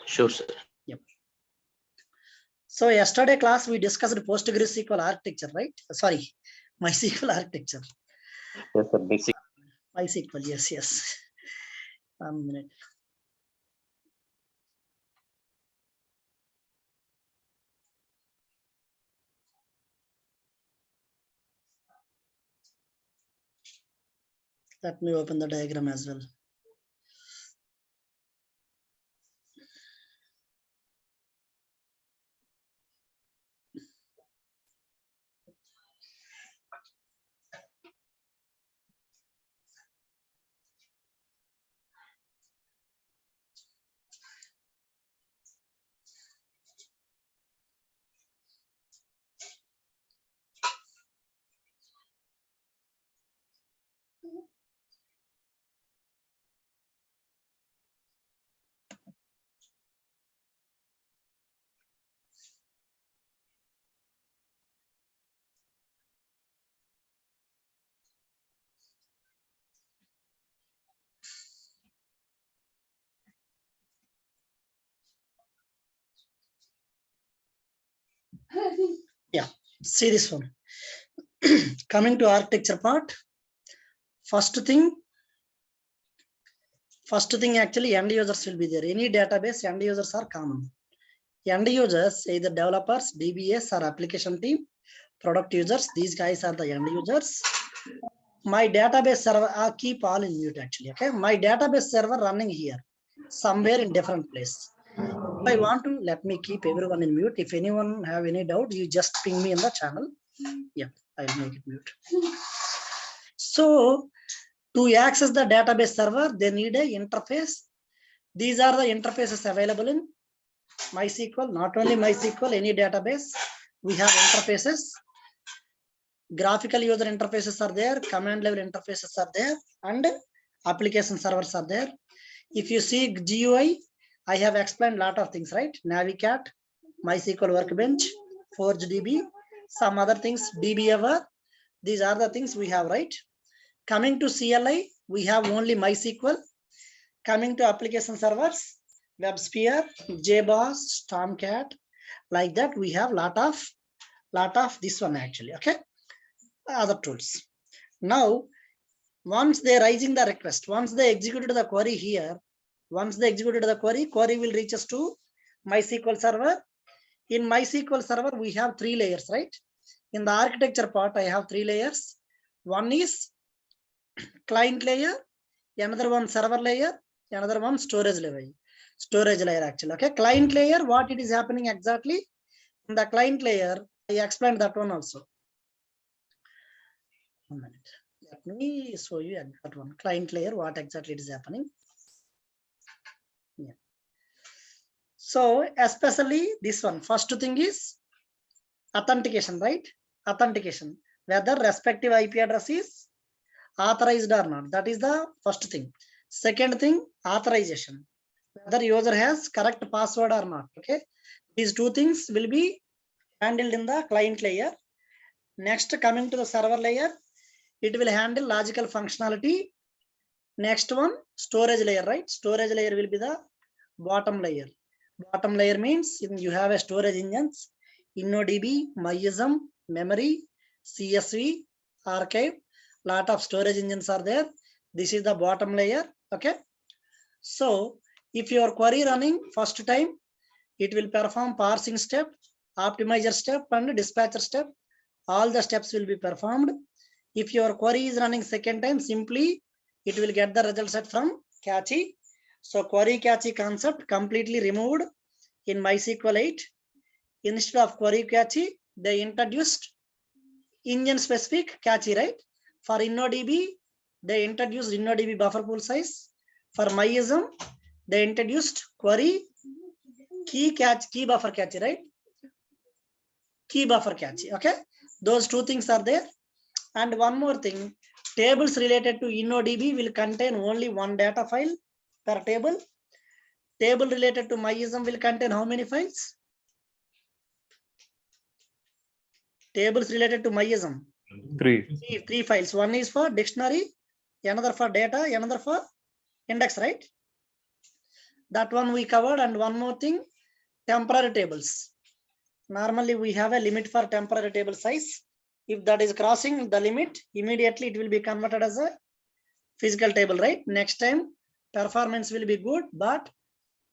Sure, sir. Yep. So yesterday class we discussed PostgreSQL architecture, right? Sorry, MySQL architecture. Yes, sir. Basic. MySQL, yes. 1 minute. Let me open the diagram as well. Yeah, see this one. Coming to architecture part, first thing actually end users will be there. Any database end users are common. End users, either developers, DBAs or application team, product users, these guys are the end users. My database server, I'll keep all in mute actually, okay? My database server running here, somewhere in different place. If I want to, let me keep everyone in mute. If anyone have any doubt, you just ping me in the channel. Yeah, I'll make it mute. So to access the database server, they need a interface. These are the interfaces available in MySQL. Not only MySQL, any database, we have interfaces. Graphical user interfaces are there, command level interfaces are there, and application servers are there. If you see GUI, I have explained a lot of things, right? Navicat, MySQL Workbench, ForgeDB, some other things, DBever. These are the things we have, right? Coming to CLI, we have only MySQL. Coming to application servers, WebSphere, JBoss, Tomcat, like that, we have lot of this one actually, okay? Other tools. Now, once they raising the request, once they executed the query here, query will reach us to MySQL server. In MySQL server, we have 3 layers, right? In the architecture part, I have 3 layers. One is client layer, another one server layer, another one storage layer actually, okay? Client layer, what it is happening exactly? In the client layer, I explained that one also. 1 minute. Let me show you that one. Client layer, what exactly it is happening. Yeah. So especially this one, first thing is authentication, right? Authentication, whether respective IP address is authorized or not. That is the first thing. Second thing, authorization, whether user has correct password or not. Okay, these 2 things will be handled in the client layer. Next, coming to the server layer, it will handle logical functionality. Next one, storage layer, right? Storage layer will be the bottom layer. Bottom layer means you have a storage engines, InnoDB, MySQL, memory, CSV, archive, lot of storage engines are there. This is the bottom layer, okay? So if your query running first time, it will perform parsing step, optimizer step, and dispatcher step. All the steps will be performed. If your query is running second time, simply it will get the result set from cache. So query cache concept completely removed in MySQL 8. Instead of query cache, they introduced engine specific cache, right? For InnoDB, they introduced InnoDB buffer pool size. For MySQL, they introduced query key buffer cache, right? Key buffer cache, okay? Those 2 things are there. And one more thing, tables related to InnoDB will contain only 1 data file per table. Table related to MySQL will contain how many files? Tables related to MySQL. 3 files. One is for dictionary, another for data, another for index, right? That one we covered. And one more thing, temporary tables. Normally we have a limit for temporary table size. If that is crossing the limit, immediately it will be converted as a physical table, right? Next time performance will be good, but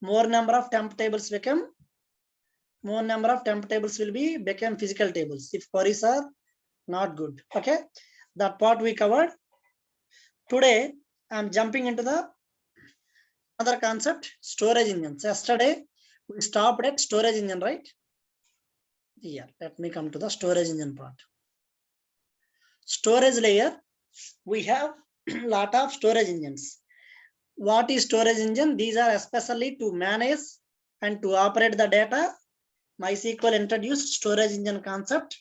more number of temp tables become become physical tables if queries are not good. Okay, that part we covered. Today I'm jumping into the another concept, storage engines. Yesterday we stopped at storage engine, right? Yeah, let me come to the storage engine part. Storage layer, we have lot of storage engines. What is storage engine? These are especially to manage and to operate the data. MySQL introduced storage engine concept.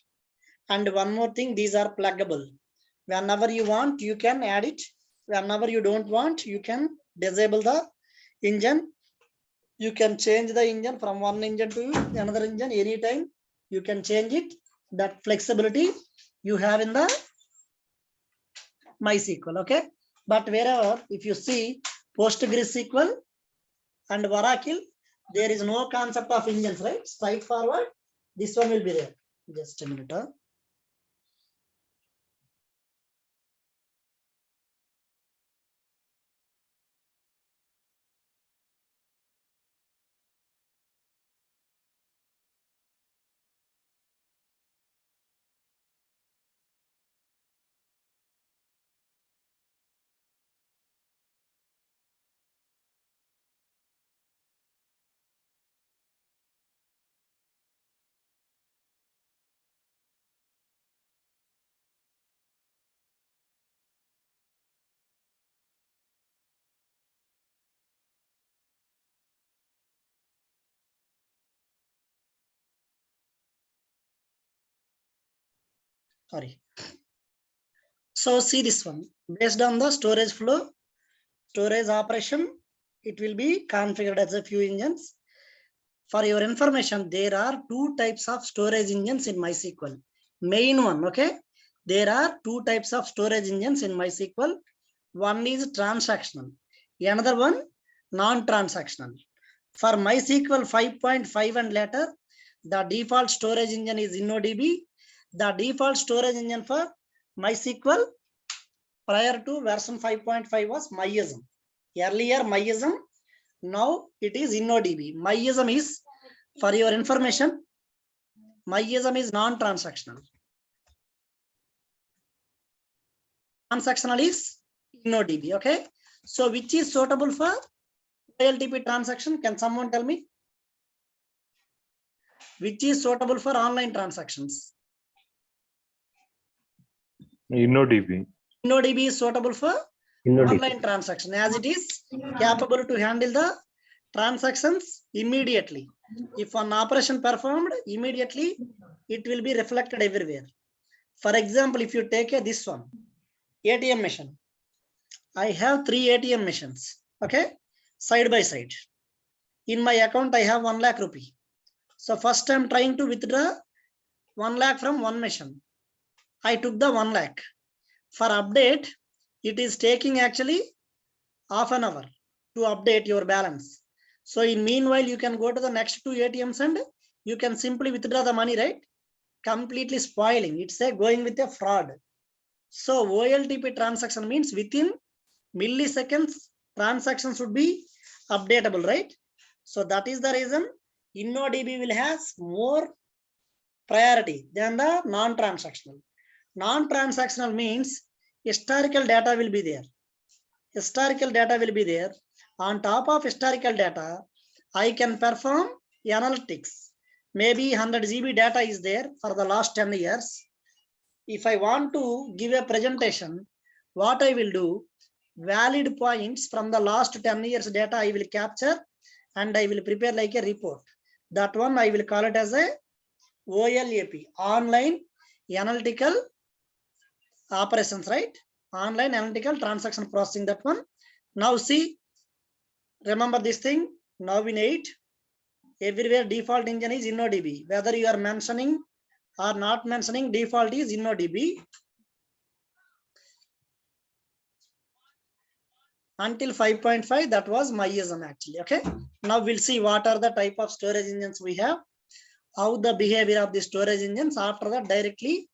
And one more thing, these are pluggable. Whenever you want, you can add it. Whenever you don't want, you can disable the engine. You can change the engine from one engine to another engine anytime. You can change it. That flexibility you have in the MySQL, okay? But wherever, if you see PostgreSQL and Oracle, there is no concept of engines, right? Straightforward. This one will be there. Just a minute. Sorry. So see this one. Based on the storage flow, storage operation, it will be configured as a few engines. For your information, there are two types of storage engines in MySQL. Main one, okay? There are two types of storage engines in MySQL. One is transactional. Another one, non-transactional. For MySQL 5.5 and later, the default storage engine is InnoDB. The default storage engine for MySQL prior to version 5.5 was MyIsm. Earlier MyIsm, now it is InnoDB. MyIsm is, for your information, MyIsm is non-transactional. Transactional is InnoDB, okay? So which is suitable for OLTP transaction? Can someone tell me? Which is suitable for online transactions? InnoDB. InnoDB is suitable for InnoDB. online transaction as it is capable to handle the transactions immediately. If an operation performed immediately, it will be reflected everywhere. For example, if you take this one, ATM machine. I have 3 ATM machines, okay, side by side. In my account, I have 1 lakh rupee. So first I'm trying to withdraw 1 lakh from one machine. I took the 1 lakh. For update, it is taking actually half an hour to update your balance. So in meanwhile, you can go to the next 2 ATMs and you can simply withdraw the money, right? Completely spoiling. It's a going with a fraud. So OLTP transaction means within milliseconds, transactions should be updatable, right? So that is the reason InnoDB will have more priority than the non-transactional. Non-transactional means historical data will be there. Historical data will be there. On top of historical data, I can perform analytics. Maybe 100 GB data is there for the last 10 years. If I want to give a presentation, what I will do, valid points from the last 10 years data I will capture and I will prepare like a report. That one I will call it as a OLAP, online analytical operations, right? Online analytical transaction processing, that one. Now see, remember this thing, now in 8, everywhere default engine is InnoDB. Whether you are mentioning or not mentioning, default is InnoDB. Until 5.5, that was MyISM actually. Okay. Now we'll see what are the type of storage engines we have, how the behavior of the storage engines. After that, directly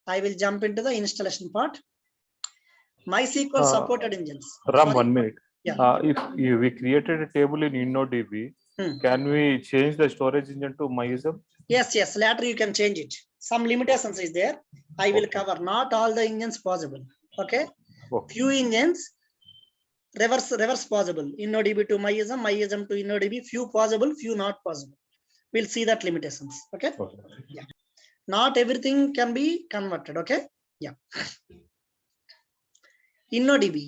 I will jump into the installation part. MySQL supported engines. Ram, Sorry? 1 minute. Yeah. If we created a table in InnoDB, can we change the storage engine to MyISM? Yes, yes. Later you can change it. Some limitations is there. I will cover. Not all the engines possible. Okay. Few engines reverse possible. InnoDB to MyISM, MyISM to InnoDB. Few possible, few not possible. We'll see that limitations. Okay. Yeah. Not everything can be converted. Okay. Yeah. InnoDB.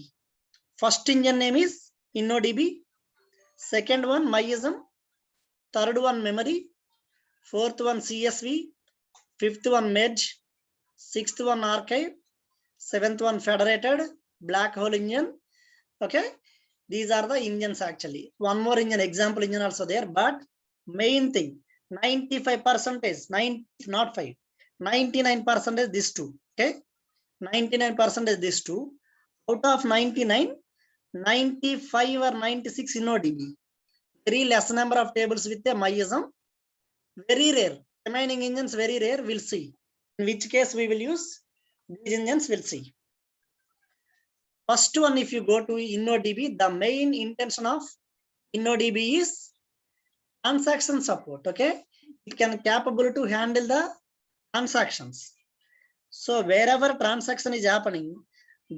First engine name is InnoDB. Second one MyISM. Third one memory. Fourth one CSV. Fifth one merge. Sixth one archive. Seventh one federated. Black hole engine. Okay. These are the engines actually. One more engine, example engine also there, but main thing 95%, not 5, 99% this two. Okay. 99% this two. Out of 99, 95 or 96 InnoDB. Very less number of tables with the MyISM. Very rare. Remaining engines very rare. We'll see. In which case we will use these engines. We'll see. First one, if you go to InnoDB, the main intention of InnoDB is transaction support. Okay. It can capable to handle the transactions. So wherever transaction is happening,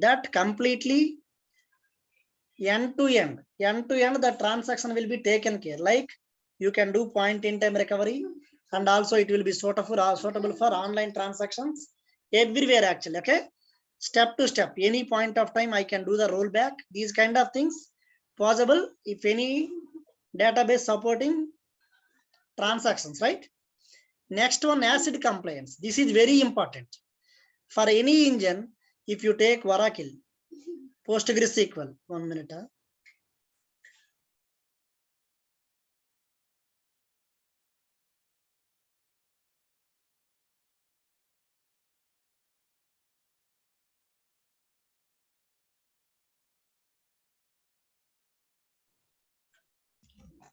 that completely end to end, the transaction will be taken care. Like you can do point in time recovery, and also it will be suitable for online transactions everywhere actually. Okay. Step to step, any point of time I can do the rollback. These kind of things possible if any database supporting transactions, right? Next one, ACID compliance. This is very important for any engine. If you take Oracle, PostgreSQL, 1 minute.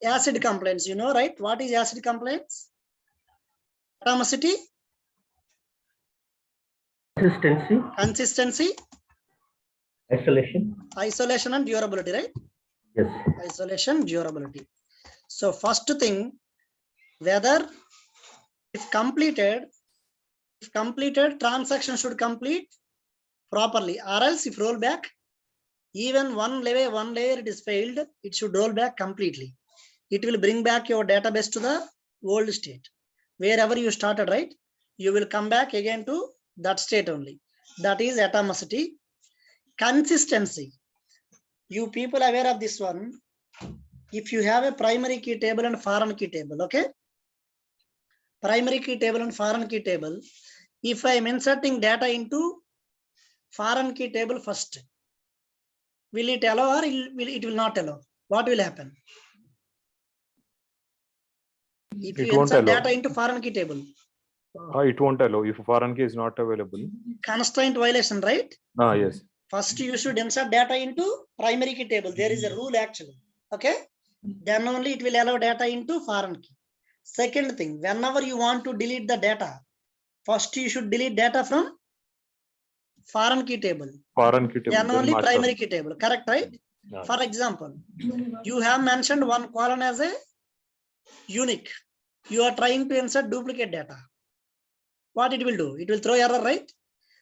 ACID compliance, you know, right? What is ACID compliance? Atomicity, consistency, isolation and durability, right? Yes. Isolation, durability. So first thing, whether if completed, transaction should complete properly, or else if roll back, even one layer it is failed, it should roll back completely. It will bring back your database to the old state. Wherever you started, right? You will come back again to that state only. That is atomicity. Consistency. You people aware of this one. If you have a primary key table and foreign key table, okay? Primary key table and foreign key table. If I am inserting data into foreign key table first, will it allow or it will not allow? What will happen? If you insert data into foreign key table, it won't allow if foreign key is not available. Constraint violation, right? Yes. First, you should insert data into primary key table. There is a rule actually. Okay. Then only it will allow data into foreign key. Second thing, whenever you want to delete the data, first you should delete data from foreign key table. Then only primary key table. Correct, right? Yeah. For example, you have mentioned one column as a unique. You are trying to insert duplicate data. What it will do? It will throw error, right?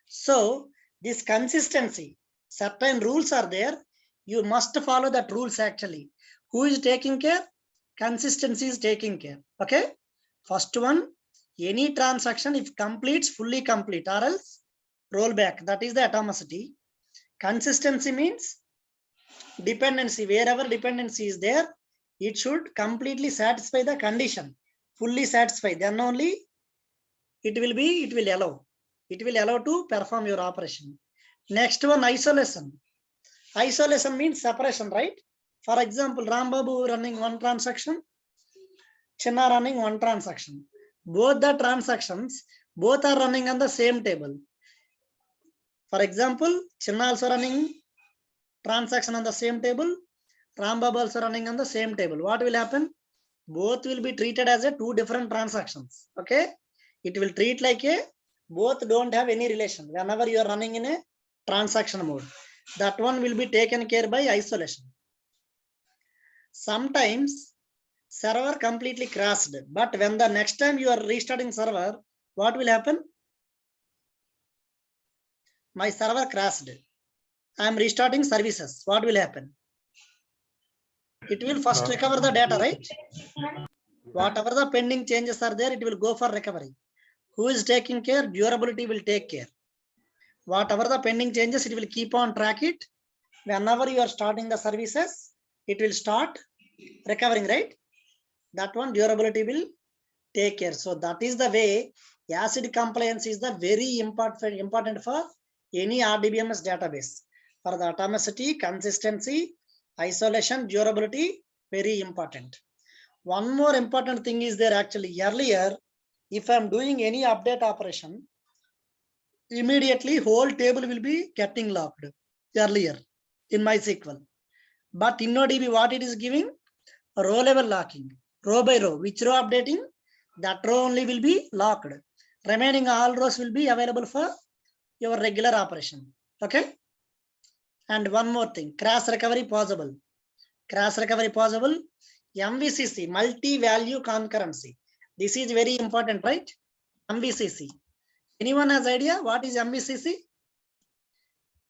So this consistency, certain rules are there. You must follow that rules actually. Who is taking care? Consistency is taking care. Okay. First one, any transaction if completes fully complete or else roll back. That is the atomicity. Consistency means dependency. Wherever dependency is there, it should completely satisfy the condition. Fully satisfy. Then only it will allow to perform your operation. Next one, isolation. Isolation means separation, right? For example, Rambabu running one transaction, Chinna running one transaction. Both the transactions, both are running on the same table. For example, Chinna also running transaction on the same table. Rambab also running on the same table. What will happen? Both will be treated as a two different transactions. Okay. It will treat like a both don't have any relation. Whenever you are running in a transaction mode, that one will be taken care by isolation. Sometimes server completely crashed, but when the next time you are restarting server, what will happen? My server crashed. I am restarting services. What will happen? It will first recover the data, right? Whatever the pending changes are there, it will go for recovery. Who is taking care? Durability will take care. Whatever the pending changes, it will keep on track it. Whenever you are starting the services, it will start recovering, right? That one durability will take care. So that is the way ACID compliance is the very important for any RDBMS database. For the atomicity, consistency, isolation, durability, very important. One more important thing is there actually earlier, if I'm doing any update operation, immediately whole table will be getting locked earlier in MySQL. But InnoDB, what it is giving? Row level locking, row by row, which row updating, that row only will be locked. Remaining all rows will be available for your regular operation. Okay. And one more thing, crash recovery possible. Crash recovery possible. MVCC, multi-value concurrency. This is very important, right? MVCC. Anyone has idea what is MVCC?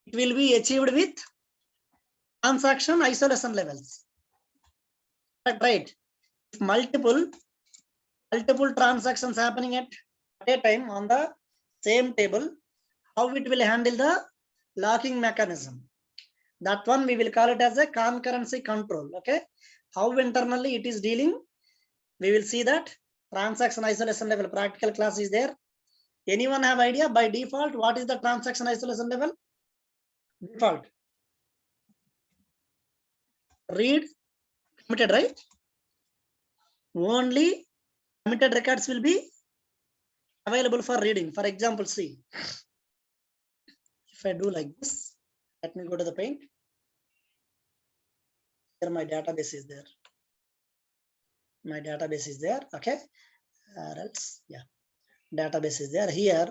It will be achieved with transaction isolation levels. Right? If multiple transactions happening at a time on the same table, how it will handle the locking mechanism? That one we will call it as a concurrency control. Okay, how internally it is dealing, we will see that. Transaction isolation level practical class is there. Anyone have idea by default what is the transaction isolation level? Default read committed, right? Only committed records will be available for reading. For example, see, if I do like this, let me go to the paint. Here my database is there. My database is there. Okay. Else, yeah, database is there. Here,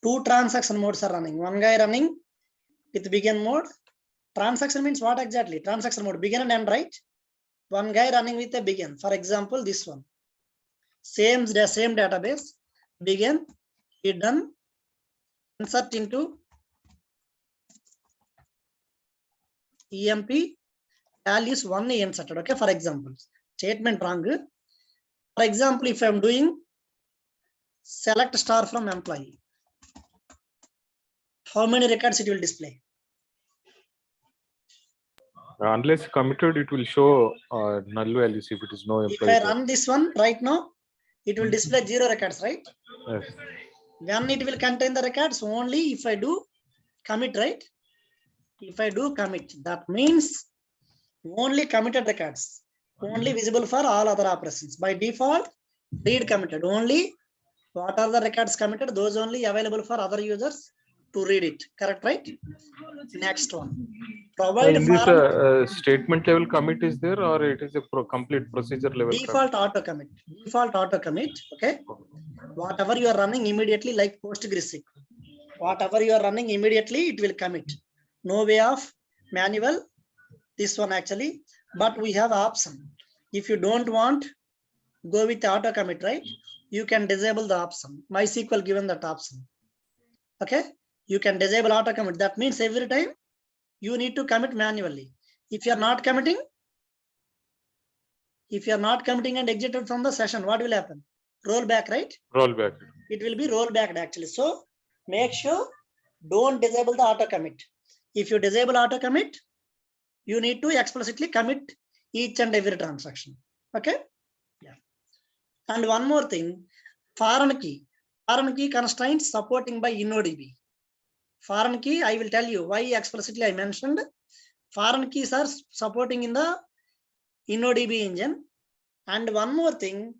two transaction modes are running. One guy running with begin mode. Transaction means what exactly? Transaction mode, begin and end, right? One guy running with a begin. For example, this one. Same database. Begin, hidden, insert into EMP, values 1 inserted. Okay, for example, statement wrong. For example, if I'm doing select star from employee, how many records it will display? Unless committed, it will show null values if it is no employee. If I run this one right now, it will display 0 records, right? Yes. When it will contain the records only if I do commit, right? If I do commit, that means only committed records, only visible for all other operations. By default, read committed. Only what are the records committed, those only available for other users to read it. Correct, right? Next one. Provide in this statement level commit is there, or it is a complete procedure level? Default auto commit. Default auto commit. Okay. Whatever you are running immediately, like PostgreSQL, whatever you are running immediately, it will commit. No way of manual. This one actually, but we have option. If you don't want, go with auto commit, right? You can disable the option. MySQL given that option. Okay. You can disable auto commit. That means every time you need to commit manually. If you are not committing, and exited from the session, what will happen? Roll back, right? Roll back. It will be roll back actually. So make sure don't disable the auto commit. If you disable auto commit, you need to explicitly commit each and every transaction. Okay. Yeah. And one more thing, foreign key constraints supporting by InnoDB. Foreign key, I will tell you why explicitly I mentioned. Foreign keys are supporting in the InnoDB engine. And one more thing,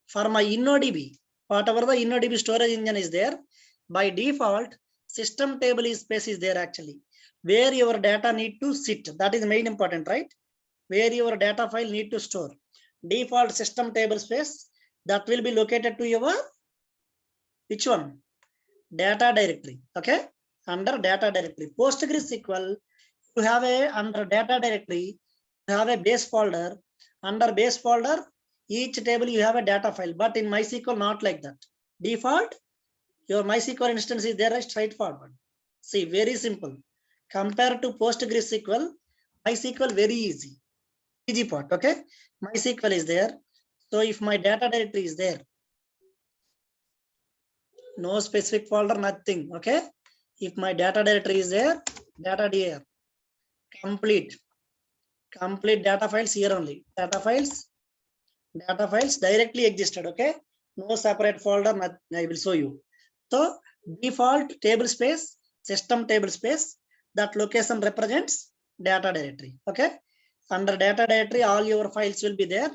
for my InnoDB, whatever the InnoDB storage engine is there, by default, system table is space is there actually. where your data need to sit. That is main important, right? Where your data file need to store. Default system table space that will be located to your which one? Data directory. Okay, under data directory. PostgreSQL, you have a under data directory, you have a base folder. Under base folder, each table you have a data file. But in MySQL, not like that. Default, your MySQL instance is there, straightforward. See, very simple. Compared to PostgreSQL, MySQL very easy. Easy part, okay? MySQL is there. So if my data directory is there, no specific folder, nothing, okay? If my data directory is there, data dir, complete data files here only. Data files directly existed, okay? No separate folder, I will show you. So default table space, system table space, that location represents data directory, okay? Under data directory, all your files will be there.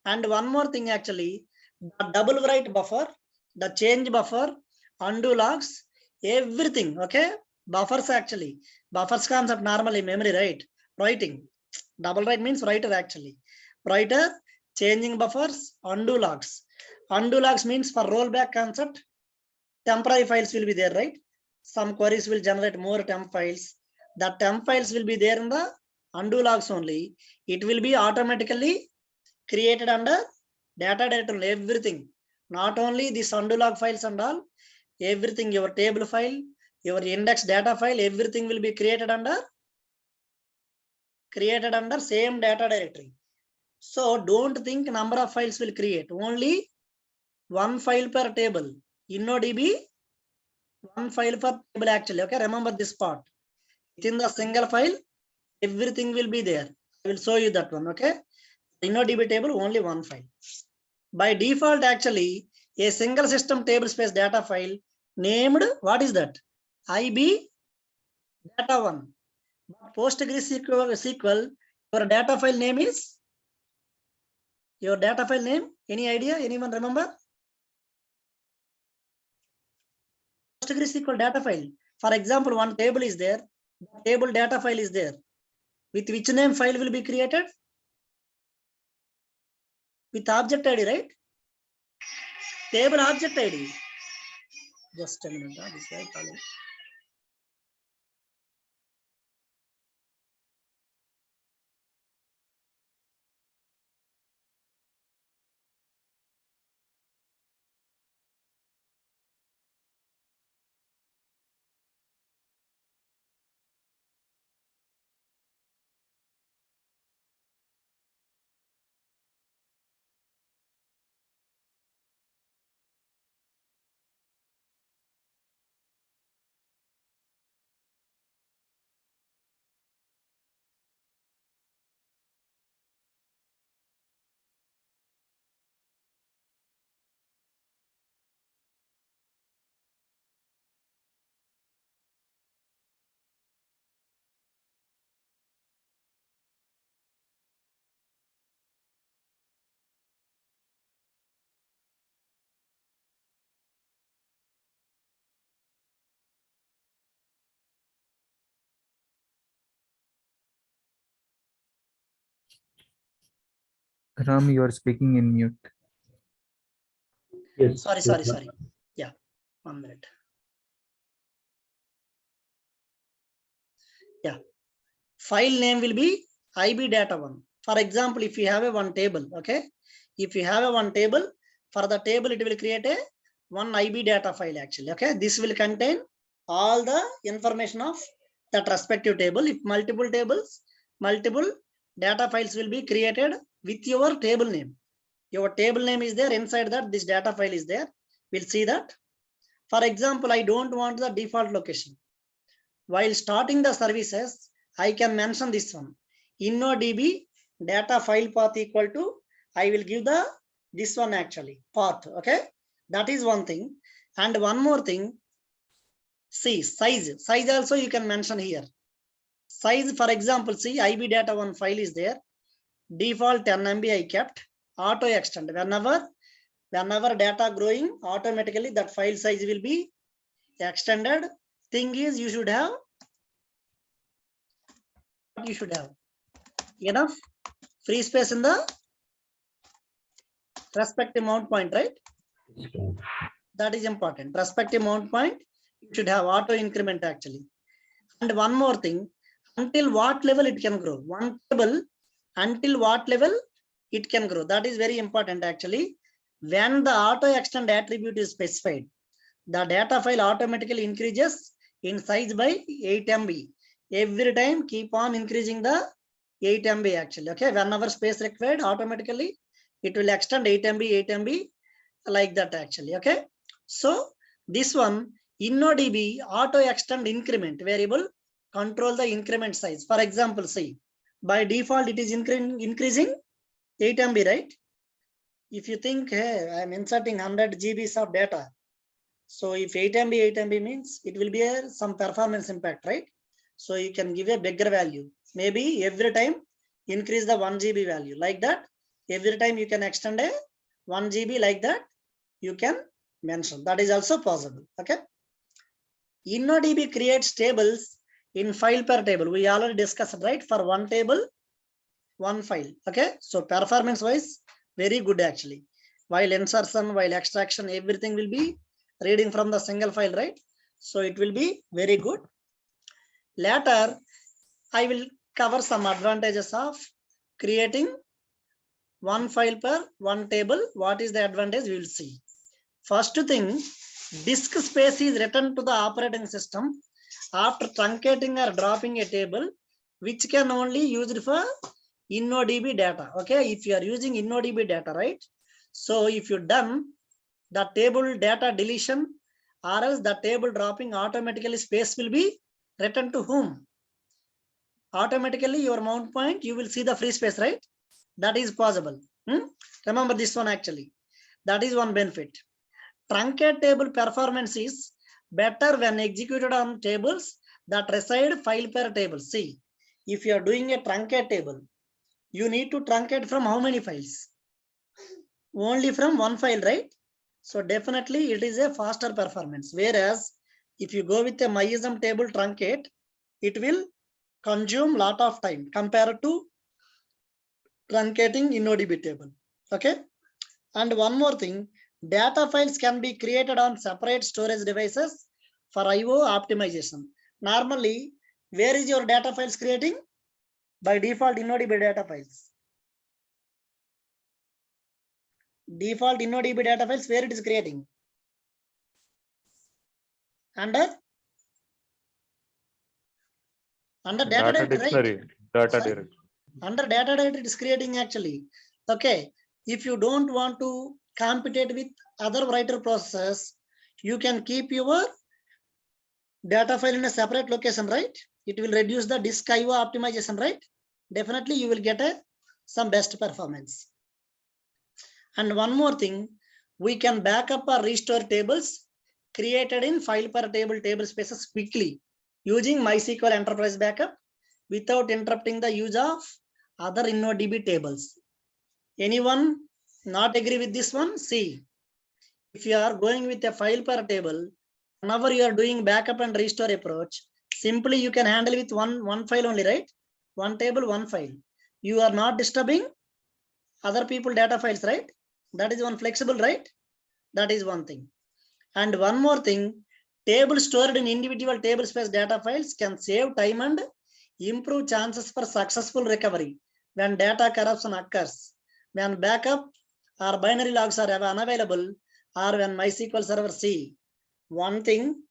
And one more thing, actually, the double write buffer, the change buffer, undo logs, everything, okay? Buffers actually, buffers concept normally memory, right? Writing, double write means writer actually. Writer, changing buffers, undo logs. Undo logs means for rollback concept, temporary files will be there, right? Some queries will generate more temp files. The temp files will be there in the undo logs only. It will be automatically created under data directory, everything. Not only this undo log files and all, everything, your table file, your index data file, everything will be created under same data directory. So don't think number of files will create. Only one file per table. InnoDB, one file per table actually. Okay, remember this part. Within the single file, everything will be there. I will show you that one. Okay, InnoDB table, only one file. By default, actually, a single system table space data file named, what is that? IB data one. PostgreSQL, your data file name is? Your data file name? Any idea? Anyone remember? PostgreSQL data file. For example, one table is there. Table data file is there. With which name file will be created? With object ID, right? Table object ID. Just a minute. This is right. Ram, you are speaking in mute. Yes. Sorry. Yeah, 1 minute. Yeah, file name will be IB data one. For example, if you have a one table, okay, if you have a one table, for the table it will create a one IB data file actually. Okay, this will contain all the information of that respective table. If multiple tables, multiple data files will be created with your table name. Your table name is there, inside that this data file is there. We'll see that. For example, I don't want the default location. While starting the services, I can mention this one. InnoDB data file path equal to, I will give the this one actually path. Okay, that is one thing. And one more thing, see size also you can mention here. Size, for example, see IB data one file is there. Default 10 MB I kept. Auto extend whenever data growing, automatically that file size will be extended. Thing is, you should have you should have enough free space in the respective mount point, right? That is important. Respective mount point, you should have auto increment actually. And one more thing, until what level it can grow? One table, until what level it can grow? That is very important actually. When the auto extend attribute is specified, the data file automatically increases in size by 8 MB. Every time keep on increasing the 8 MB actually. Okay, whenever space required, automatically it will extend 8 MB, 8 MB like that actually. Okay, so this one InnoDB auto extend increment variable control the increment size. For example, see by default it is increasing 8 MB, right? If you think, hey, I'm inserting 100 GBs of data, so if 8 MB means it will be some performance impact, right? So you can give a bigger value. Maybe every time increase the 1 GB value like that. Every time you can extend a 1 GB like that. You can mention that is also possible. Okay. InnoDB creates tables in file per table. We already discussed, right? For one table, one file. Okay. So performance wise, very good actually. While insertion, while extraction, everything will be reading from the single file, right? So it will be very good. Later, I will cover some advantages of creating one file per one table. What is the advantage? We will see. First thing, disk space is returned to the operating system after truncating or dropping a table, which can only used for InnoDB data. Okay, if you are using InnoDB data, right? So if you done the table data deletion or else the table dropping, automatically space will be returned to whom? Automatically your mount point, you will see the free space, right? That is possible. Remember this one actually. That is one benefit. Truncate table performance is better when executed on tables that reside file per table. See, if you are doing a truncate table, you need to truncate from how many files? Only from one file, right? So definitely it is a faster performance. Whereas if you go with a MySQL table truncate, it will consume lot of time compared to truncating InnoDB table. Okay. And one more thing, data files can be created on separate storage devices for IO optimization. Normally, where is your data files creating? By default, InnoDB data files. Default InnoDB data files, where it is creating? Under data directory, dictionary, right? data Sorry? directory. Under data directory, it is creating actually. Okay. If you don't want to compete with other writer processes, you can keep your data file in a separate location, right? It will reduce the disk IO optimization, right? Definitely you will get some best performance. And one more thing, we can backup or restore tables created in file per table spaces quickly using MySQL Enterprise Backup without interrupting the use of other InnoDB tables. Anyone not agree with this one? See, if you are going with a file per table, whenever you are doing backup and restore approach, simply you can handle with one file only, right? One table, one file. You are not disturbing other people data files, right? That is one flexible, right? That is one thing. And one more thing, table stored in individual table space data files can save time and improve chances for successful recovery when data corruption occurs. When backup or binary logs are unavailable, or when MySQL server see. One thing,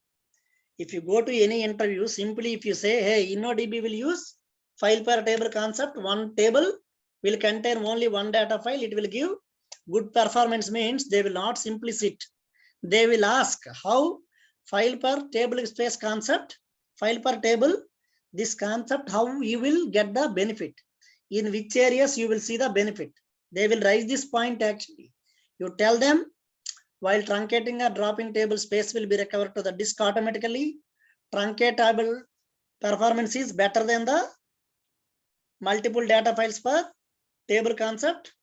if you go to any interview, simply if you say, hey, InnoDB will use file per table concept, one table will contain only one data file, it will give good performance means they will not simply sit. They will ask how file per table space concept, file per table, this concept, how you will get the benefit, in which areas you will see the benefit. They will raise this point actually. You tell them while truncating or dropping table, space will be recovered to the disk automatically. Truncate table performance is better than the multiple data files per table concept.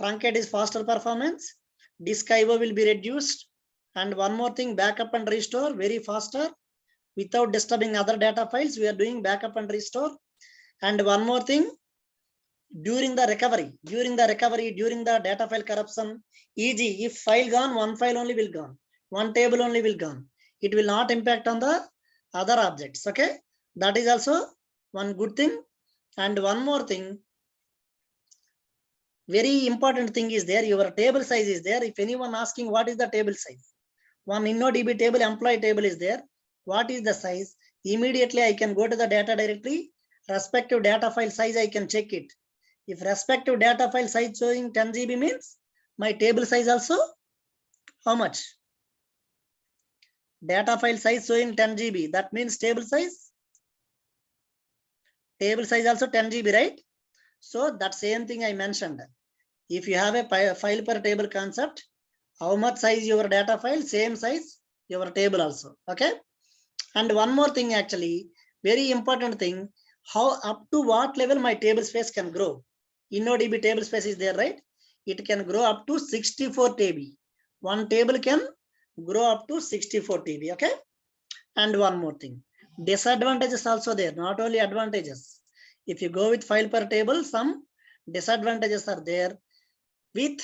Truncate is faster performance. Disk IO will be reduced. And one more thing, backup and restore very faster without disturbing other data files. We are doing backup and restore. And one more thing, during the recovery, during the data file corruption, e.g. if file gone, one file only will gone, one table only will gone. It will not impact on the other objects. Okay, that is also one good thing. And one more thing, very important thing is there, your table size is there. If anyone asking what is the table size, one InnoDB table, employee table is there. What is the size? Immediately I can go to the data directory, respective data file size, I can check it. If respective data file size showing 10 GB means my table size also how much? Data file size showing 10 GB. That means table size also 10 GB, right? So that same thing I mentioned. If you have a file per table concept, how much size your data file, same size your table also. Okay. And one more thing, actually, very important thing, how up to what level my table space can grow. InnoDB table space is there, right? It can grow up to 64 TB. One table can grow up to 64 TB. Okay. And one more thing, disadvantages also there, not only advantages. If you go with file per table, some disadvantages are there. With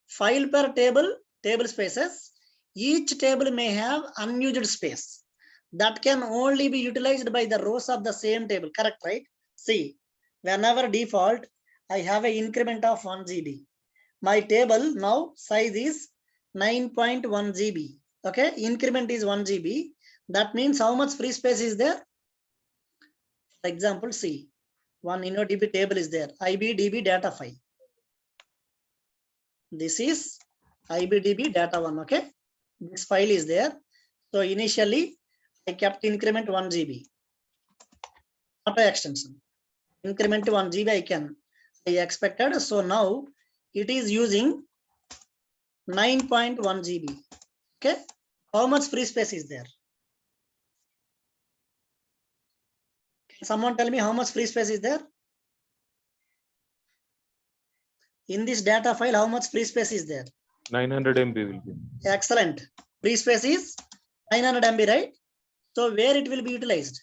file per table spaces, each table may have unused space that can only be utilized by the rows of the same table. Correct, right? See, whenever default, I have an increment of 1 GB. My table now size is 9.1 GB. Okay, increment is 1 GB. That means how much free space is there? For example, see, one InnoDB table is there, IBDB data file. This is IBDB data 1. Okay, this file is there. So initially I kept increment 1 GB. Auto extension. Increment 1 GB I expected. So now it is using 9.1 GB. Okay, how much free space is there? Can someone tell me how much free space is there? In this data file, how much free space is there? 900 MB will be. Excellent. Free space is 900 MB, right? So where it will be utilized?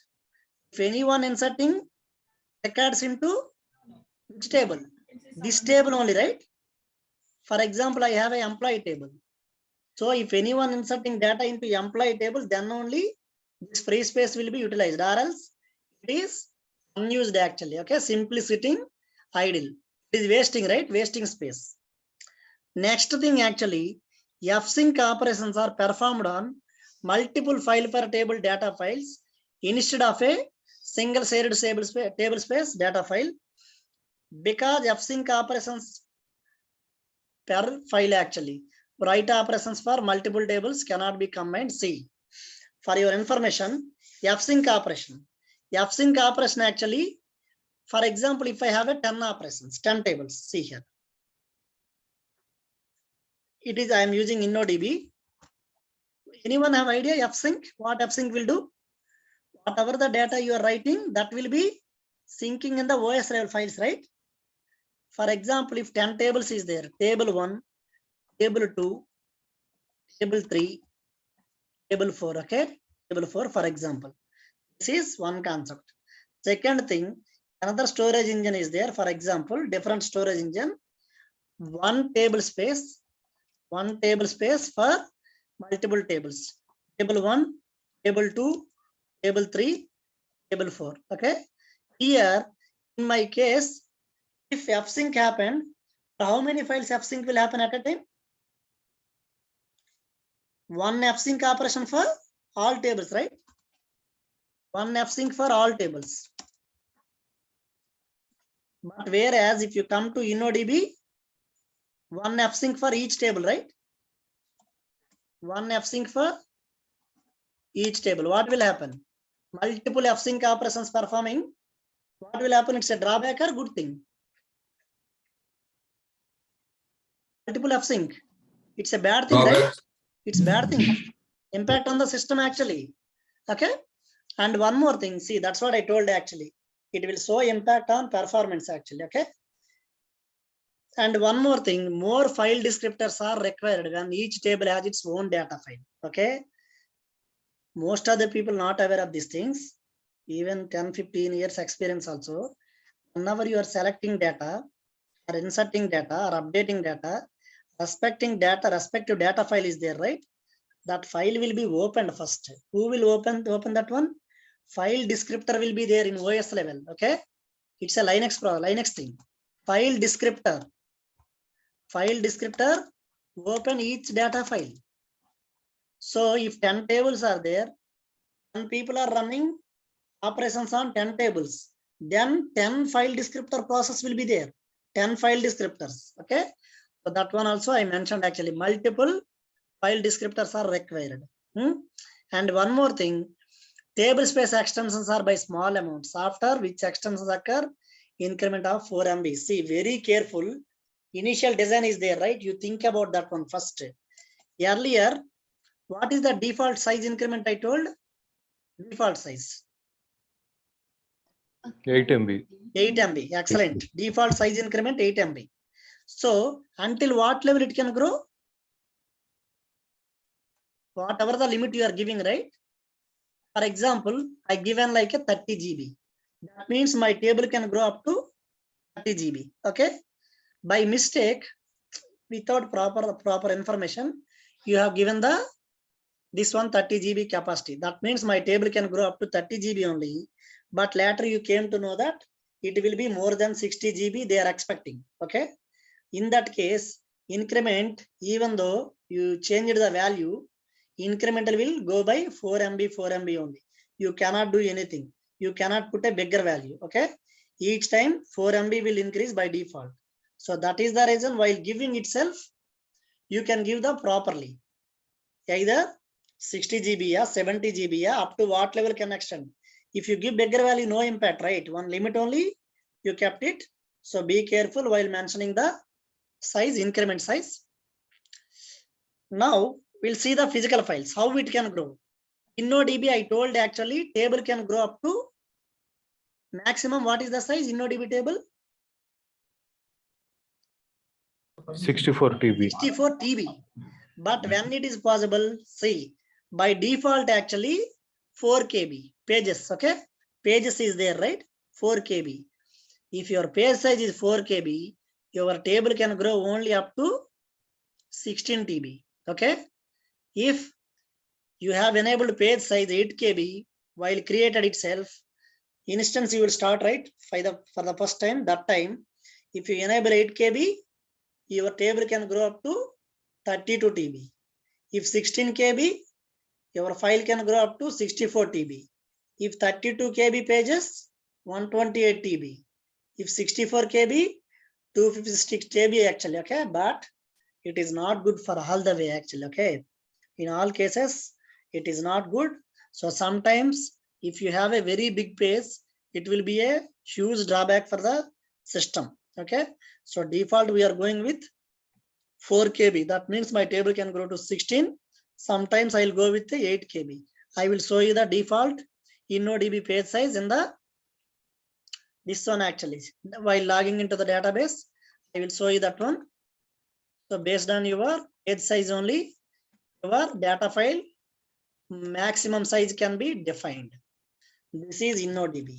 If anyone inserting records into which table? This table only, right? For example, I have an employee table. So if anyone inserting data into employee table, then only this free space will be utilized, or else it is unused actually. Okay, simply sitting idle. It is wasting, right? Wasting space. Next thing, actually, fsync operations are performed on multiple file per table data files instead of a single shared table space data file, because fsync operations per file, actually write operations for multiple tables cannot be combined. See, for your information, fsync operation actually, for example, if I have a 10 operations, 10 tables, see here, it is, I am using InnoDB. Anyone have idea fsync? What fsync will do? Whatever the data you are writing, that will be syncing in the OS level files, right? For example, if 10 tables is there, table 1, table 2, table 3, table 4, okay? Table 4, for example. This is one concept. Second thing, another storage engine is there. For example, different storage engine, one table space for multiple tables. Table 1, table 2, table 3, table 4. Okay. Here, in my case, if fsync happened, how many files fsync will happen at a time? One fsync operation for all tables, right? One fsync for all tables. But whereas if you come to InnoDB, one fsync for each table, right? One fsync for each table. What will happen? Multiple fsync operations performing. What will happen? It's a drawback or good thing? Multiple fsync. It's a bad thing, right? It's bad thing. Impact on the system actually. Okay. And one more thing. See, that's what I told actually. It will show impact on performance actually. Okay. And one more thing, more file descriptors are required when each table has its own data file. Okay. Most of the people not aware of these things. Even 10-15 years experience also. whenever you are selecting data or inserting data or updating data, respective data file is there, right? That file will be opened first. Who will open that one? File descriptor will be there in OS level. Okay, it's a Linux thing. File descriptor open each data file. So if 10 tables are there, 10 people are running operations on 10 tables, then 10 file descriptor process will be there. 10 file descriptors. Okay, so that one also I mentioned, actually multiple file descriptors are required. And one more thing, table space extensions are by small amounts, after which extensions occur increment of 4 MB. See, very careful. Initial design is there, right? You think about that one first. Earlier, what is the default size increment I told? Default size 8 MB. 8 MB. Excellent. Default size increment 8 MB. So until what level it can grow? Whatever the limit you are giving, right? For example, I given like a 30 GB. That means my table can grow up to 30 GB. Okay. By mistake, without proper information, you have given this one 30 GB capacity. That means my table can grow up to 30 GB only. But later you came to know that it will be more than 60 GB they are expecting. Okay. In that case, increment, even though you changed the value, incremental will go by 4 MB only. You cannot do anything. You cannot put a bigger value. Okay. Each time 4 MB will increase by default. So that is the reason while giving itself, you can give the properly. Either 60 GB or 70 GB up to what level can extend. If you give bigger value, no impact, right? One limit only, you kept it. So be careful while mentioning the size, increment size. Now we'll see the physical files, how it can grow. InnoDB, I told actually table can grow up to maximum. What is the size InnoDB table? 64 TB. 64 TB. But when it is possible, see, by default actually 4 KB pages. Okay, pages is there, right? 4 KB. If your page size is 4 KB, your table can grow only up to 16 TB. Okay, if you have enabled page size 8 KB while created itself, instance you will start, right? For the first time, that time, if you enable 8 KB, your table can grow up to 32 TB. If 16 KB, your file can grow up to 64 TB. If 32 KB pages, 128 TB. If 64 KB, 256 TB actually. Okay, but it is not good for all the way actually. Okay, in all cases, it is not good. So sometimes if you have a very big page, it will be a huge drawback for the system. Okay, so default we are going with 4 KB. That means my table can grow to 16. Sometimes I'll go with the 8 KB. I will show you the default InnoDB page size in this one actually. While logging into the database, I will show you that one. So based on your page size only, your data file maximum size can be defined. This is InnoDB.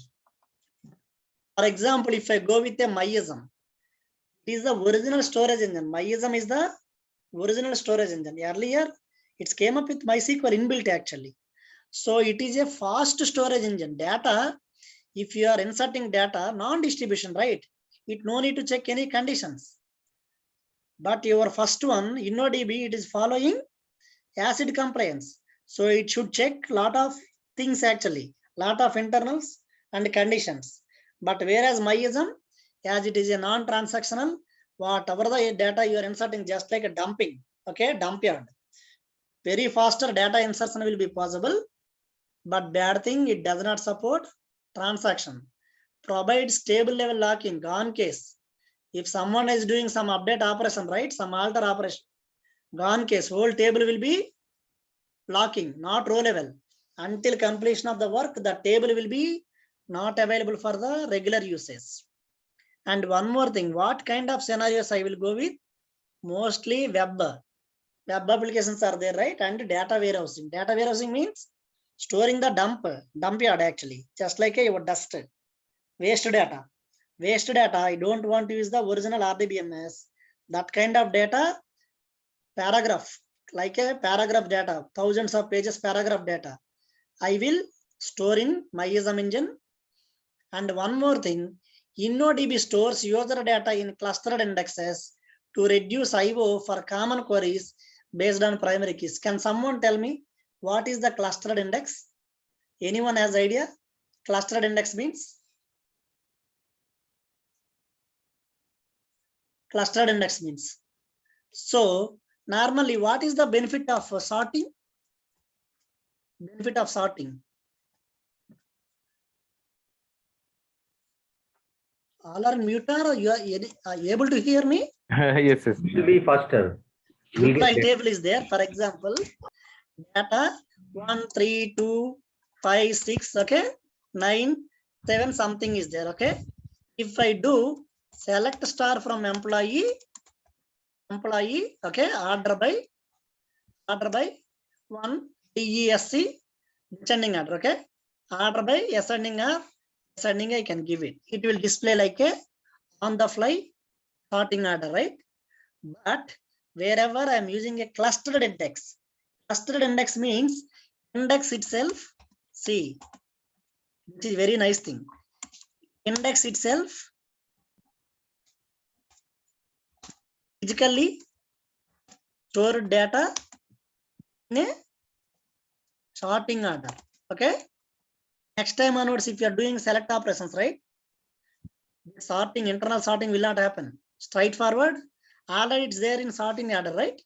For example, if I go with a MySQL, it is the original storage engine. MySQL is the original storage engine. Earlier, it came up with MySQL inbuilt actually. So it is a fast storage engine. Data, if you are inserting data, non-distribution, right? It no need to check any conditions. But your first one, InnoDB, it is following ACID compliance. So it should check lot of things actually, lot of internals and conditions. But whereas MySQL, as it is a non-transactional, whatever the data you are inserting, just like a dumping, okay, dump yard. Very faster data insertion will be possible, but bad thing, it does not support transaction. Provides table level locking, gone case. If someone is doing some update operation, right, some alter operation, gone case, whole table will be locking, not row level. Until completion of the work, the table will be not available for the regular usage. And one more thing, what kind of scenarios I will go with? Mostly web applications are there, right? And data warehousing. Data warehousing means storing the dump yard actually, just like your dust, waste data. waste data. I don't want to use the original RDBMS. That kind of data, paragraph, like a paragraph data, thousands of pages paragraph data, I will store in MyISM engine. And one more thing, InnoDB stores user data in clustered indexes to reduce IO for common queries based on primary keys. Can someone tell me what is the clustered index? Anyone has idea? Clustered index means? Clustered index means. So normally, what is the benefit of sorting? Benefit of sorting. All are mute or you are able to hear me? Yes, yes. It will be faster. We'll File get table is there. For example, data 1, 3, 2, 5, 6, okay, 9, 7, something is there, okay. If I do select star from employee, okay, order by 1 DESC descending order, okay, order by ascending or ascending, I can give it. It will display like a on the fly sorting order, right? But wherever I'm using a clustered index means index itself, see, this is very nice thing. Index itself physically stored data in a sorting order, okay. Next time onwards, if you are doing select operations, right, sorting, internal sorting will not happen. Straightforward, already it's there in sorting order, right?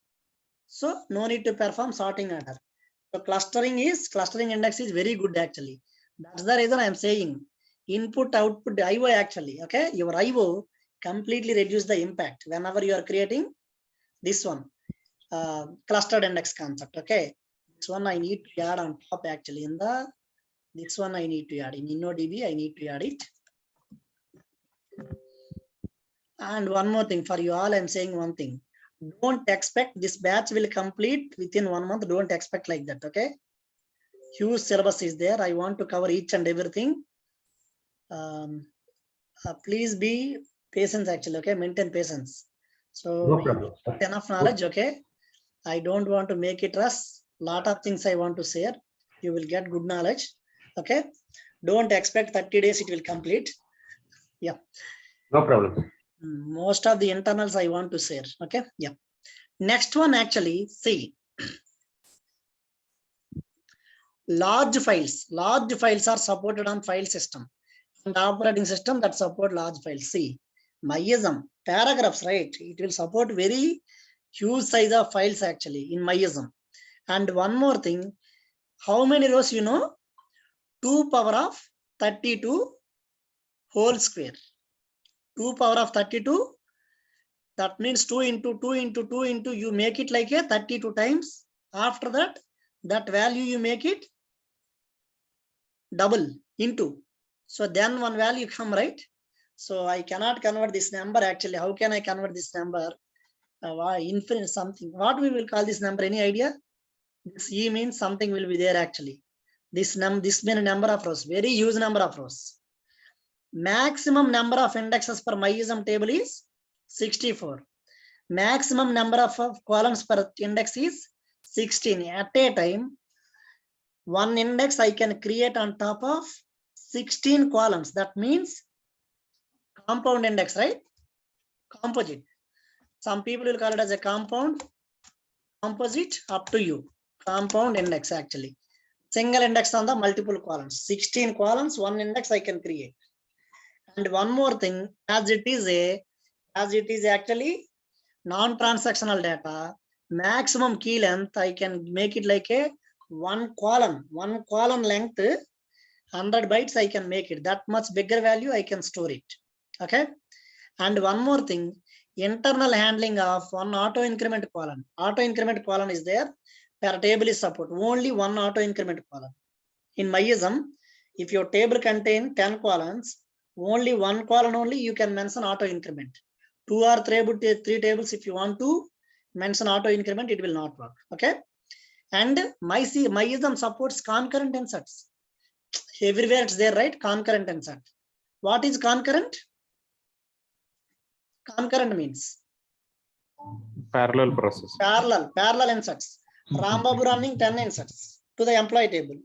So no need to perform sorting order. So clustering index is very good actually. That's the reason I'm saying input output IO actually, okay. Your IO completely reduce the impact whenever you are creating this one, clustered index concept, okay. This one I need to add on top actually in the, this one I need to add in InnoDB, I need to add it. And one more thing for you all, I'm saying one thing. Don't expect this batch will complete within 1 month. Don't expect like that, okay. Huge syllabus is there. I want to cover each and everything. Please be patient actually, okay. Maintain patience. So no problem. enough knowledge, okay. I don't want to make it rush. Lot of things I want to share. You will get good knowledge, okay. Don't expect 30 days it will complete. Yeah. No problem. Most of the internals I want to share, okay. Yeah. Next one actually, see, large files are supported on file system and operating system that support large files. See, MyISM paragraphs, right, it will support very huge size of files actually in MyISM. And one more thing, how many rows you know? 2 power of 32 whole square. 2 power of 32, that means 2 into 2 into 2 into, you make it like a 32 times. After that, that value you make it double into. So then one value come, right? So I cannot convert this number actually. How can I convert this number? Infinite something. What we will call this number? Any idea? This E means something will be there actually. This many number of rows, very huge number of rows. Maximum number of indexes per MyISM table is 64. Maximum number of columns per index is 16. At a time, one index I can create on top of 16 columns. That means compound index, right? Composite. Some people will call it as a compound, composite, up to you. Compound index actually. Single index on the multiple columns. 16 columns, one index I can create. And one more thing, as it is actually non-transactional data, maximum key length, I can make it like a one column length, 100 bytes I can make it. That much bigger value I can store it, okay. And one more thing, internal handling of one auto increment column. Auto increment column is there, per table is support, only one auto increment column. In MyISM, if your table contain 10 columns, only one column only you can mention auto increment. 2 or 3 tables, if you want to mention auto increment, it will not work, okay. And MyISM supports concurrent inserts. Everywhere it's there, right? Concurrent insert. What is concurrent? Concurrent means Parallel process. parallel inserts. Rambabu running 10 inserts to the employee table.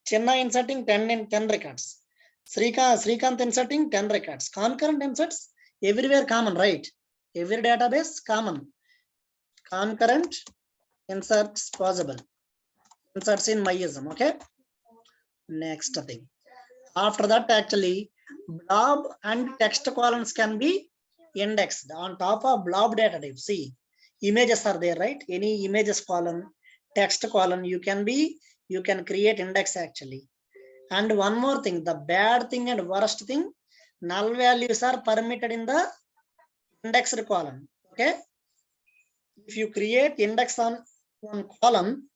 Chenna inserting 10 records. Srikanth inserting 10 records. Concurrent inserts everywhere common, right? Every database common. Concurrent inserts possible. Inserts in MySQL, okay? Next thing. After that, actually, blob and text columns can be indexed on top of blob data type. See, images are there, right? Any images column, text column, you can create index actually. And one more thing, the bad thing and worst thing, null values are permitted in the indexed column. Okay. If you create index on one column,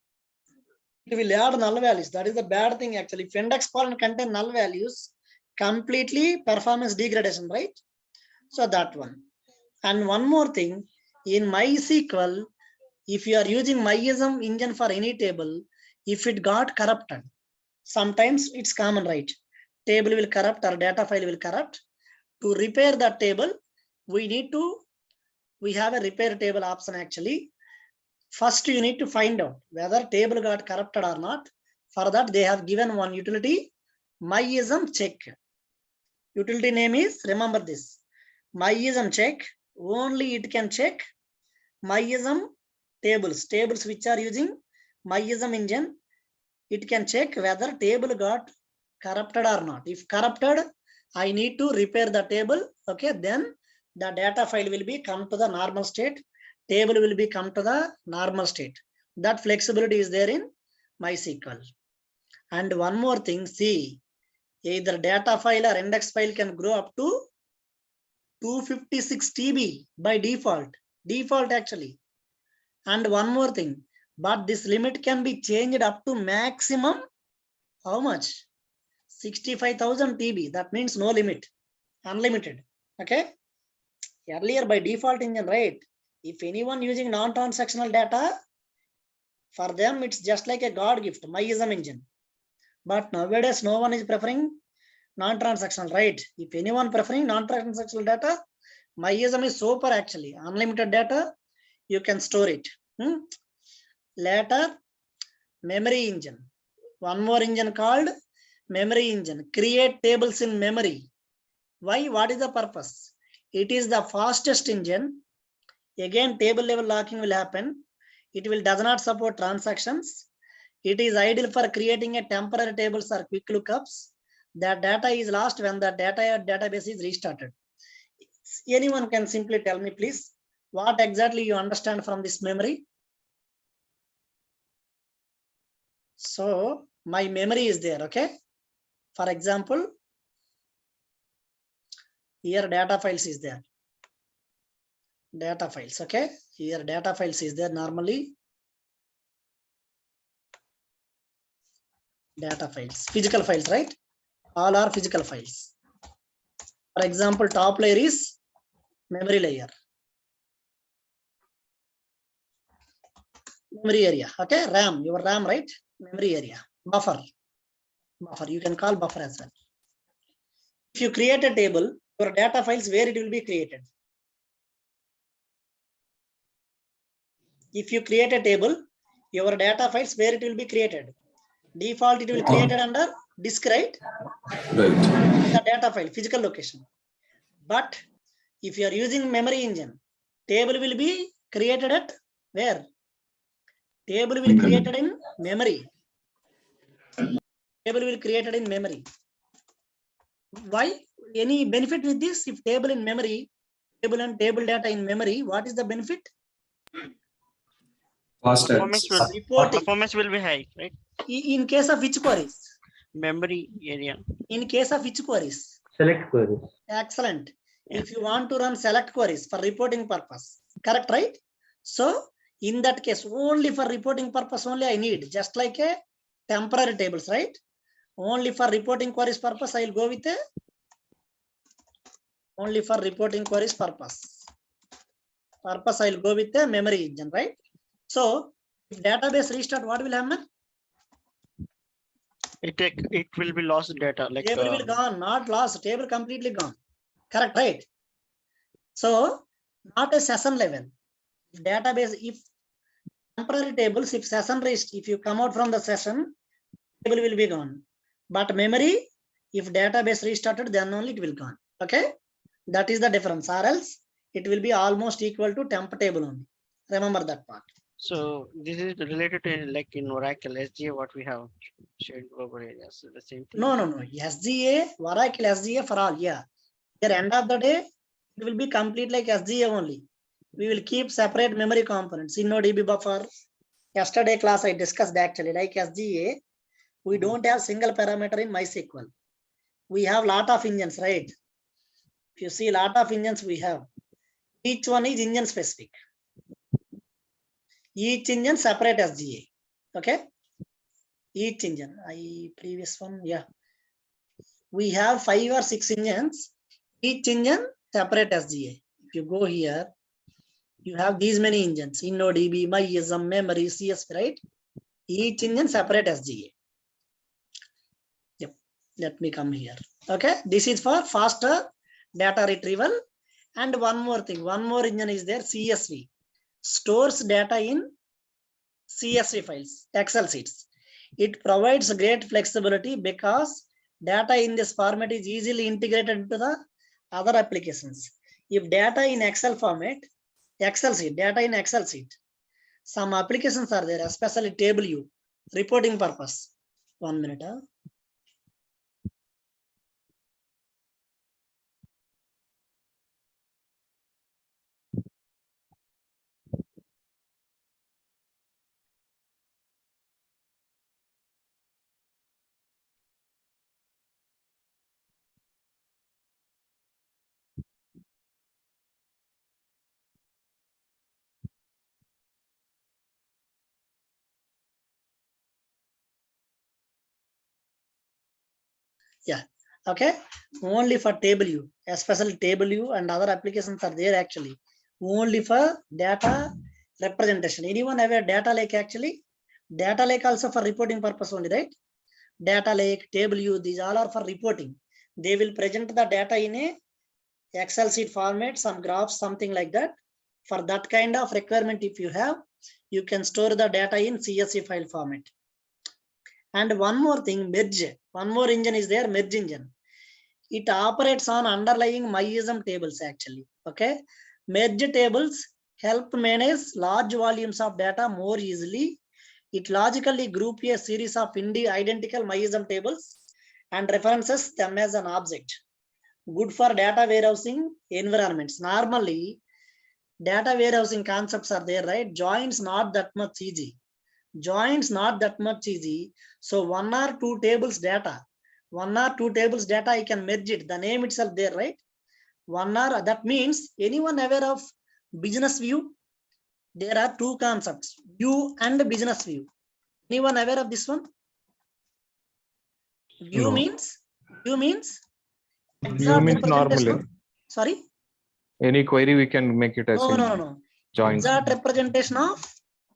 it will add null values. That is the bad thing actually. If index column contain null values, completely performance degradation, right? So that one. And one more thing, in MySQL, if you are using MySQL engine for any table, if it got corrupted, sometimes it's common, right? Table will corrupt or data file will corrupt. To repair that table, we have a repair table option actually. First, you need to find out whether table got corrupted or not. For that, they have given one utility, MySQL check. Utility name is, remember this, MySQL check. Only it can check MySQL tables which are using MySQL engine. It can check whether table got corrupted or not. If corrupted, I need to repair the table. Okay, then the data file will be come to the normal state. Table will be come to the normal state. That flexibility is there in MySQL. And one more thing, see, either data file or index file can grow up to 256 TB by default actually. And one more thing, but this limit can be changed up to maximum, how much? 65,000 TB. That means no limit, unlimited. Okay. Earlier by default engine, right? If anyone using non-transactional data, for them it's just like a God gift, MySQL engine. But nowadays no one is preferring non-transactional, right? If anyone preferring non-transactional data, MySQL is super actually. Unlimited data, you can store it. Later, memory engine. One more engine called memory engine. Create tables in memory. Why? What is the purpose? It is the fastest engine. Again, table level locking will happen. It does not support transactions. It is ideal for creating a temporary tables or quick lookups. That data is lost when the database is restarted. Anyone can simply tell me, please, what exactly you understand from this memory? So my memory is there, okay? For example, here data files is there. Data files, okay? Here data files is there normally. Data files, physical files, right? All are physical files. For example, top layer is memory layer. Memory area, okay? RAM, your RAM, right? Memory area. Buffer, you can call buffer as well. If you create a table, your data files, where it will be created? If you create a table, your data files, where it will be created? Default, it will be created under disk, right? The data file, physical location. But if you are using memory engine, table will be created at where? Table will be created in memory. Table will be created in memory. Why? Any benefit with this? If table in memory, table and table data in memory, what is the benefit? Performance will be high, right? In case of which queries? Memory area. In case of which queries? Select queries. Excellent. Yeah. If you want to run select queries for reporting purpose, correct, right? So in that case, only for reporting purpose only I need, just like a temporary tables, right? Only for reporting queries purpose, I will go with a only for reporting queries purpose. I will go with the memory engine, right? So if database restart, what will happen? It will be lost data. Like table will gone, not lost. Table completely gone. Correct, right? So not a session level. If database, if temporary tables, if session rest, if you come out from the session, table will be gone. But memory, if database restarted, then only it will gone. Okay, that is the difference. Or else it will be almost equal to temp table only. Remember that part. So this is related to like in Oracle SGA what we have shared global areas. So the same thing. No. SGA, Oracle SGA for all. Yeah. At the end of the day, it will be complete like SGA only. We will keep separate memory components. InnoDB buffer. Yesterday class I discussed actually like SGA. We don't have single parameter in MySQL. We have lot of engines, right? If you see lot of engines we have. Each one is engine specific. Each engine separate SGA. Okay. Each engine. Previous one, yeah. We have 5 or 6 engines. Each engine separate SGA. If you go here, you have these many engines. InnoDB, MySQL, memory, CSV, right? Each engine separate SGA. Yep. Let me come here. Okay. This is for faster data retrieval. And one more thing. One more engine is there. CSV. Stores data in CSV files, Excel sheets. It provides great flexibility because data in this format is easily integrated into the other applications. If data in Excel format, Excel sheet, data in Excel sheet, some applications are there, especially table view, reporting purpose. 1 minute. Yeah. Okay. Only for table view, especially table view and other applications are there actually. Only for data representation. Anyone have a data lake actually? Data lake also for reporting purpose only, right? Data lake, table view, these all are for reporting. They will present the data in a Excel sheet format, some graphs, something like that. For that kind of requirement, if you have, you can store the data in CSV file format. And one more thing, merge. One more engine is there, merge engine. It operates on underlying MySQL tables actually. Okay. Merge tables help manage large volumes of data more easily. It logically groups a series of identical MySQL tables and references them as an object. Good for data warehousing environments. Normally, data warehousing concepts are there, right? Joins not that much easy. Joins not that much easy. So 1 or 2 tables data. 1 or 2 tables data, I can merge it. The name itself there, right? 1 or that means anyone aware of business view? There are 2 concepts, view and business view. Anyone aware of this one? View No. means View exact means representation normally of, sorry? any query we can make it as No. joins. Exact representation of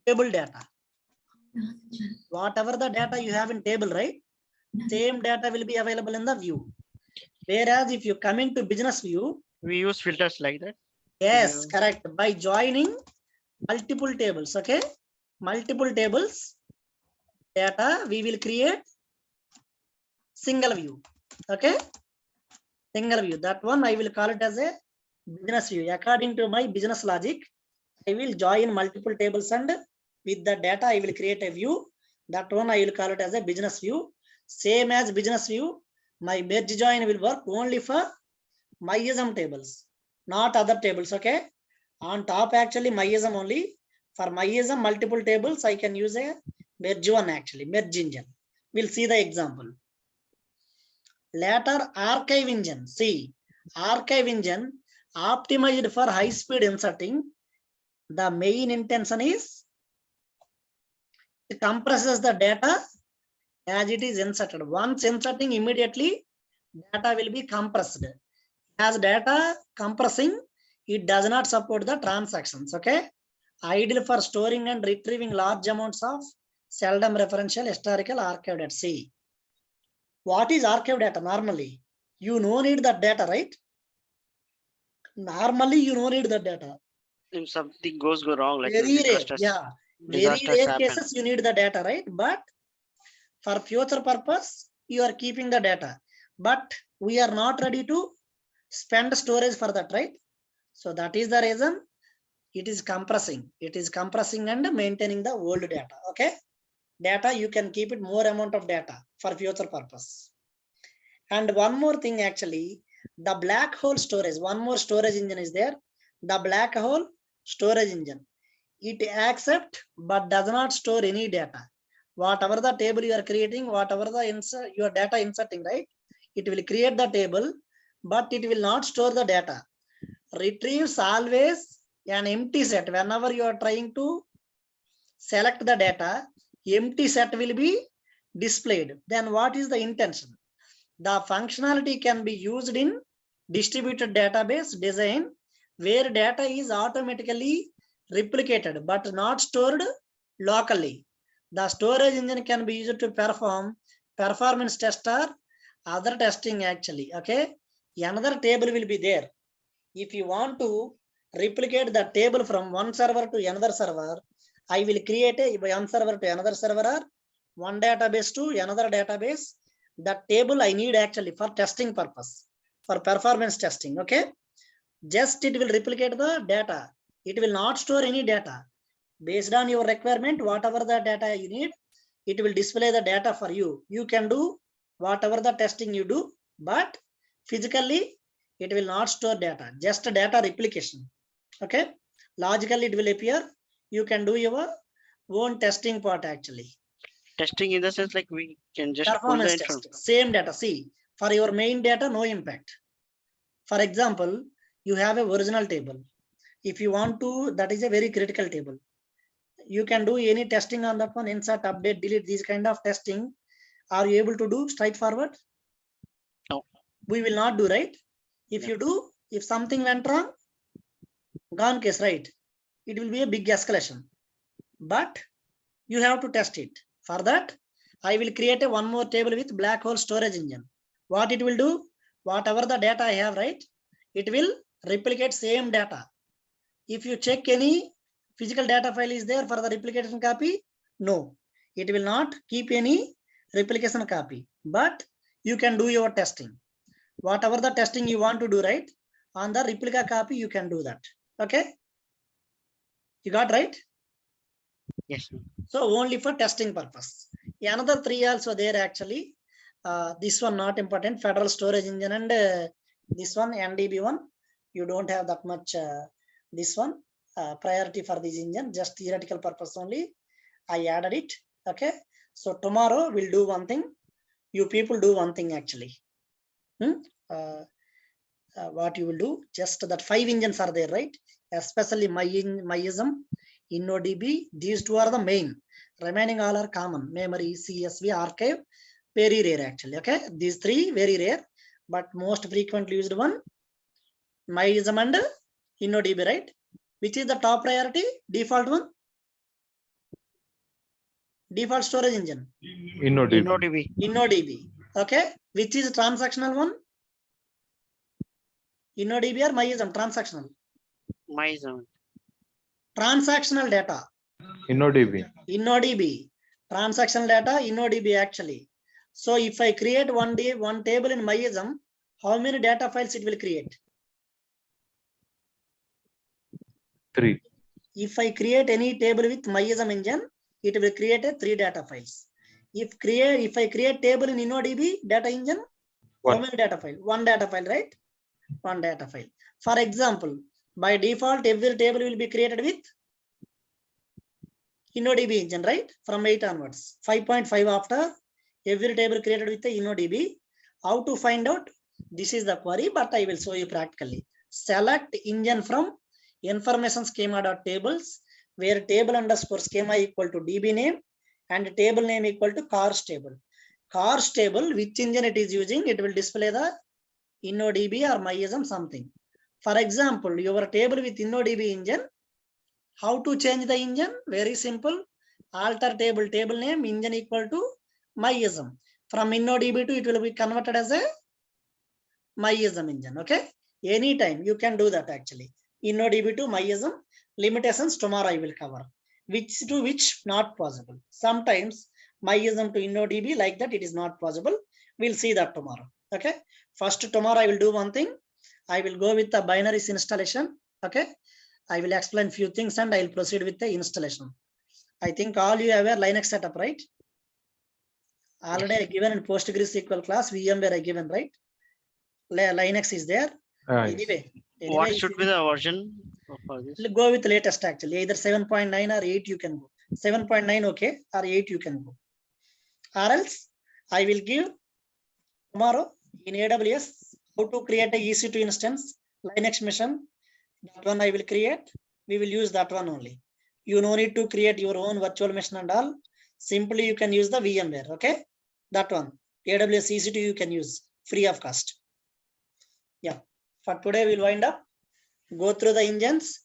table data. Whatever the data you have in table, right? Same data will be available in the view. Whereas if you come into business view, We use filters like that. yes, Yeah. correct. By joining multiple tables, okay? Multiple tables data, we will create single view, okay? Single view. That one I will call it as a business view. According to my business logic, I will join multiple tables and with the data I will create a view. That one I will call it as a business view. Same as business view, my merge join will work only for MySQL tables, not other tables. Okay. On top actually MySQL only. For MySQL multiple tables, I can use a merge one actually, merge engine. We'll see the example. Later archive engine. See, archive engine optimized for high speed inserting. The main intention is it compresses the data as it is inserted. Once inserting, immediately data will be compressed. As data compressing, it does not support the transactions. Okay. Ideal for storing and retrieving large amounts of seldom referential historical archive data. See, what is archive data normally? You no need that data, right? Normally, you don't need the data. If something go wrong, like Very rare, disasters, yeah. Very disasters rare happen. cases you need the data, right? But for future purpose, you are keeping the data. But we are not ready to spend storage for that, right? So that is the reason it is compressing. It is compressing and maintaining the old data. Okay. Data, you can keep it more amount of data for future purpose. And one more thing, actually, the black hole storage, one more storage engine is there. The black hole storage engine. It accepts but does not store any data. Whatever the table you are creating, whatever the your data inserting, right? It will create the table, but it will not store the data. Retrieves always an empty set. Whenever you are trying to select the data, empty set will be displayed. Then what is the intention? The functionality can be used in distributed database design where data is automatically replicated but not stored locally. The storage engine can be used to perform performance test or other testing actually. Okay. Another table will be there. If you want to replicate the table from one server to another server, I will create a one server to another server or one database to another database. That table I need actually for testing purpose, for performance testing. Okay. Just it will replicate the data. It will not store any data. Based on your requirement, whatever the data you need, it will display the data for you. You can do whatever the testing you do, but physically it will not store data, just data replication. Okay. Logically it will appear. You can do your own testing part actually. Testing in the sense like we can just pull the Performance information. test, same data. See, for your main data, no impact. For example, you have a original table. If you want to, that is a very critical table. You can do any testing on that one, insert, update, delete, these kind of testing. Are you able to do straightforward? No. We will not do, right? If Yeah. you do, if something went wrong, gone case, right? It will be a big escalation. But you have to test it. For that, I will create a one more table with black hole storage engine. What it will do, whatever the data I have, right? It will replicate same data. If you check any physical data file is there for the replication copy, no, it will not keep any replication copy, but you can do your testing. Whatever the testing you want to do, right? On the replica copy, you can do that. Okay. You got right? Yes. So only for testing purpose. Another three also there actually. This one not important. Federal storage engine and this one NDB one. You don't have that much. This one priority for this engine. Just theoretical purpose only. I added it. Okay. So tomorrow we'll do one thing. You people do one thing actually. What you will do? Just that 5 engines are there, right? Especially MyISM, InnoDB. These two are the main. Remaining all are common. Memory, CSV, archive, very rare actually. Okay, these three very rare, but most frequently used one, MyISM and InnoDB, right? Which is the top priority? Default one. Default storage engine. InnoDB. InnoDB. Okay, which is transactional one? InnoDB or MyISM transactional? MyISM. Transactional data. InnoDB. InnoDB. Transactional data, InnoDB actually. So if I create one table in MyISM, how many data files it will create? 3. If I create any table with MyISM engine, it will create 3 data files. If I create table in InnoDB data engine, how many data file? 1 data file, right? 1 data file. For example, by default, every table will be created with InnoDB engine, right? From 8 onwards. 5.5 after every table created with the InnoDB. How to find out? This is the query, but I will show you practically. Select engine from information schema.tables, where table underscore schema equal to DB name and table name equal to cars table. Cars table, which engine it is using, it will display the InnoDB or MyISM something. For example, your table with InnoDB engine, how to change the engine? Very simple. Alter table name, engine equal to MyISM. From InnoDB to it will be converted as a MyISM engine. Okay. Anytime you can do that actually. InnoDB to MySQL limitations tomorrow I will cover. Which to which not possible. Sometimes MySQL to InnoDB like that it is not possible. We'll see that tomorrow. Okay. First tomorrow I will do one thing. I will go with the binaries installation. Okay. I will explain few things and I will proceed with the installation. I think all you have a Linux setup, right? Already I given in PostgreSQL class, VMware I given, right? Linux is there. Yes. Anyway, What if should you be the version for this? go with latest actually, either 7.9 or 8 you can go. 7.9 okay, or 8 you can go. Or else I will give tomorrow in AWS how to create a EC2 instance, Linux mission. That one I will create. We will use that one only. You no need to create your own virtual machine and all. Simply you can use the VMware. Okay, that one AWS EC2 you can use free of cost. Yeah, for today we'll wind up. Go through the engines.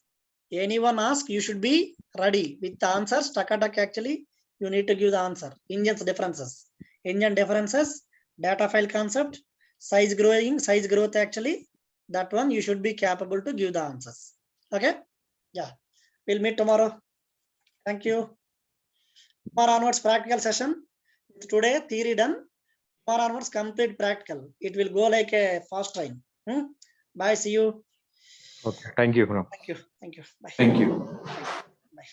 Anyone ask, you should be ready with the answers. Taka actually you need to give the answer. Engines differences, engine differences, data file concept, size growth actually. That one you should be capable to give the answers. Okay. Yeah, we'll meet tomorrow. Thank you. Tomorrow onwards practical session. Today theory done. Tomorrow onwards complete practical. It will go like a fast train. Bye. See you. Okay. Thank you. Thank you. Thank you. Bye. Thank you. Bye.